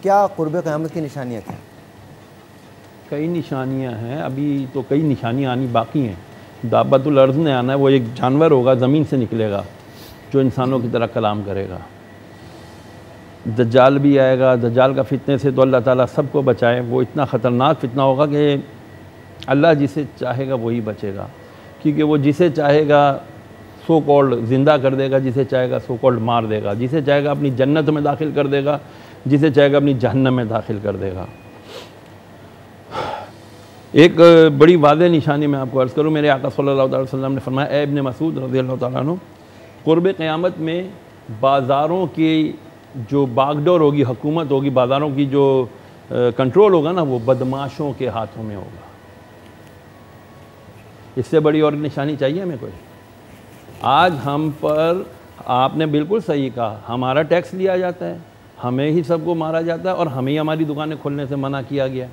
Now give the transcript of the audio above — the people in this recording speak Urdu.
کیا قرب قیامت کی نشانیاں کیا؟ کئی نشانیاں ہیں، ابھی تو کئی نشانیاں آنی باقی ہیں۔ دابۃ الارض نے آنا ہے، وہ ایک جانور ہوگا، زمین سے نکلے گا، جو انسانوں کی طرح کلام کرے گا۔ دجال بھی آئے گا۔ دجال کا فتنے سے تو اللہ تعالیٰ سب کو بچائے، وہ اتنا خطرناک فتنہ ہوگا کہ اللہ جسے چاہے گا وہی بچے گا، کیونکہ وہ جسے چاہے گا سو کالڈ زندہ کر دے گا، جسے چاہے گا سو کالڈ مار دے گا، جسے چاہے گا اپنی جنت میں داخل کر دے گا، جسے چاہے گا اپنی جہنم میں داخل کر دے گا۔ ایک بڑی واضح نشانی میں آپ کو عرض کروں، میرے آقا صلی اللہ علیہ وسلم نے فرمایا، اے ابن مسعود رضی اللہ تعالیٰ عنہ، قرب قیامت میں بازاروں کی جو باغ ڈور ہوگی، حکومت ہوگی، بازاروں کی جو کنٹرول ہوگا نا، وہ بدماشوں کے ہاتھوں میں ہوگا۔ اس سے بڑی اور نشانی چاہیے ہمیں کوئی؟ آج ہم پر، آپ نے بالکل صحیح کہا، ہمارا ٹیکس لیا جاتا ہے، ہمیں ہی سب کو مارا جاتا ہے، اور ہمیں ہی ہماری دکانیں کھولنے سے منع کیا گیا۔